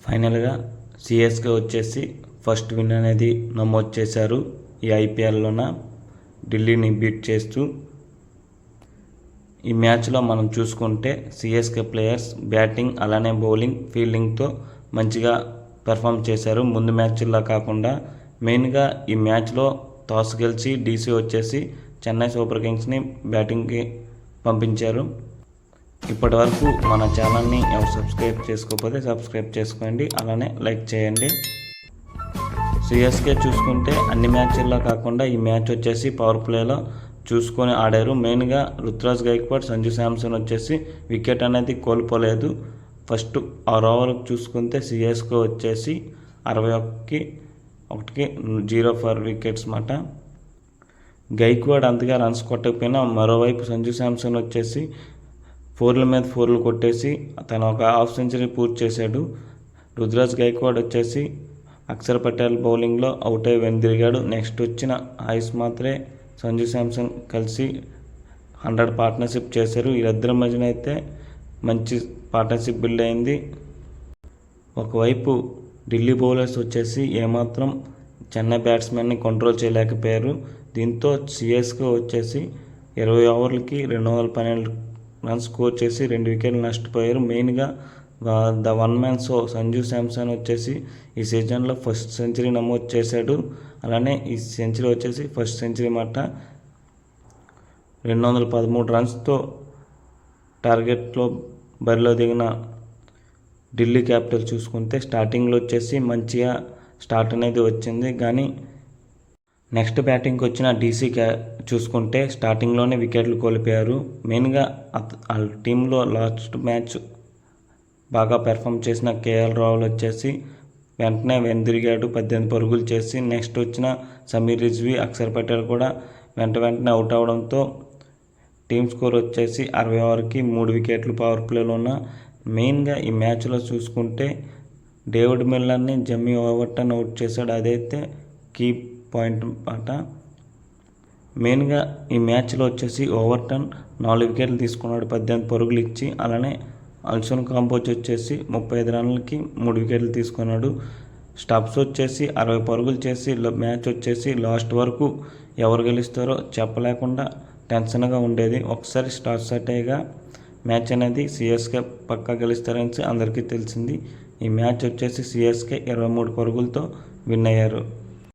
ఫైనల్గా సిఎస్కే వచ్చేసి first win అనేది నమోదు చేశారు. ఈ ఐపీఎల్లోన ఢిల్లీని బీట్ చేస్తూ. ఈ మ్యాచ్లో మనం చూసుకుంటే సిఎస్కే ప్లేయర్స్ బ్యాటింగ్ అలానే బౌలింగ్ ఫీల్డింగ్తో మంచిగా పెర్ఫామ్ చేశారు. ముందు మ్యాచ్ల్లో కాకుండా మెయిన్గా ఈ మ్యాచ్లో టాస్ గెలిచి డీసీ వచ్చేసి చెన్నై సూపర్ కింగ్స్ని బ్యాటింగ్కి పంపించారు. ఇప్పటి వరకు మన ఛానల్ని ఎవరు సబ్స్క్రైబ్ చేసుకోకపోతే సబ్స్క్రైబ్ చేసుకోండి, అలానే లైక్ చేయండి. సిఎస్కే చూసుకుంటే అన్ని మ్యాచ్ల్లో కాకుండా ఈ మ్యాచ్ వచ్చేసి పవర్ ప్లేలో చూసుకొని ఆడారు. మెయిన్గా రుతురాజ్ గైక్వాడ్, సంజు శాంసన్ వచ్చేసి వికెట్ అనేది కోల్పోలేదు. ఫస్ట్ 6 ఓవర్లకు చూసుకుంటే సిఎస్కే వచ్చేసి 61కి 0 ఫర్ వికెట్స్ మాట. గైక్వాడ్ అంతగా రన్స్ కొట్టకపోయినా మరోవైపు సంజు శాంసన్ వచ్చేసి 4ల మీద 4లు కొట్టేసి తను ఒక హాఫ్ సెంచరీ పూర్తి చేశాడు. రుతురాజ్ గైక్వాడ్ వచ్చేసి అక్షర్ పటేల్ బౌలింగ్లో అవుట్ అయి వెనుదిరిగాడు. నెక్స్ట్ వచ్చిన హాయిస్ మాత్రే సంజు శాంసన్ కలిసి 100 పార్ట్నర్షిప్ చేశారు. వీరిద్దరి మధ్యన అయితే మంచి పార్ట్నర్షిప్ బిల్డ్ అయింది. ఒకవైపు ఢిల్లీ బౌలర్స్ వచ్చేసి ఏమాత్రం చెన్నై బ్యాట్స్మెన్ని కంట్రోల్ చేయలేకపోయారు. దీంతో సిఎస్కే వచ్చేసి 20 ఓవర్లకి 212 రన్స్ స్కోర్ చేసి 2 వికెట్లు నష్టపోయారు. మెయిన్గా the one man show Sanju Samson వచ్చేసి ఈ సీజన్లో ఫస్ట్ సెంచరీ నమోదు చేశాడు. అలానే ఈ సెంచరీ వచ్చేసి ఫస్ట్ సెంచరీ మాట. 213 రన్స్తో టార్గెట్లో బరిలో దిగిన ఢిల్లీ క్యాపిటల్ చూసుకుంటే స్టార్టింగ్లో వచ్చేసి మంచిగా స్టార్ట్ అనేది వచ్చింది. కానీ నెక్స్ట్ బ్యాటింగ్కి వచ్చిన డీసీ చూసుకుంటే స్టార్టింగ్లోనే వికెట్లు కోల్పోయారు. మెయిన్గా వాళ్ళ టీంలో లాస్ట్ మ్యాచ్ బాగా పెర్ఫామ్ చేసిన కేఎల్ రాహుల్ వచ్చేసి వెంటనే వెనుదిరిగాడు, 18 పరుగులు చేసి. నెక్స్ట్ వచ్చిన సమీర్ రిజ్వీ, అక్షర్ పటేల్ కూడా వెంటనే అవుట్ అవడంతో టీమ్ స్కోర్ వచ్చేసి 60 ఓవర్కి 3 వికెట్లు పవర్ ప్లేలో ఉన్న. మెయిన్గా ఈ మ్యాచ్లో చూసుకుంటే డేవిడ్ మిల్లర్ని జమ్మీ ఓవర్టన్ అవుట్ చేశాడు. అదైతే కీ పాయింట్ అట. మెయిన్గా ఈ మ్యాచ్లో వచ్చేసి ఓవర్టన్ 4 వికెట్లు తీసుకున్నాడు, 18 పరుగులు ఇచ్చి. అలానే అల్సన్ కాంబోజ్ వచ్చేసి 35 రన్లకి 3 వికెట్లు తీసుకున్నాడు. స్టబ్స్ వచ్చేసి 60 పరుగులు చేసి మ్యాచ్ వచ్చేసి లాస్ట్ వరకు ఎవరు గెలుస్తారో చెప్పలేకుండా టెన్షన్గా ఉండేది. ఒకసారి స్టార్ట్ అయ్యేగా మ్యాచ్ అనేది సిఎస్కే పక్కా గెలుస్తారని అందరికీ తెలిసింది. ఈ మ్యాచ్ వచ్చేసి సిఎస్కే 23 పరుగులతో విన్ అయ్యారు.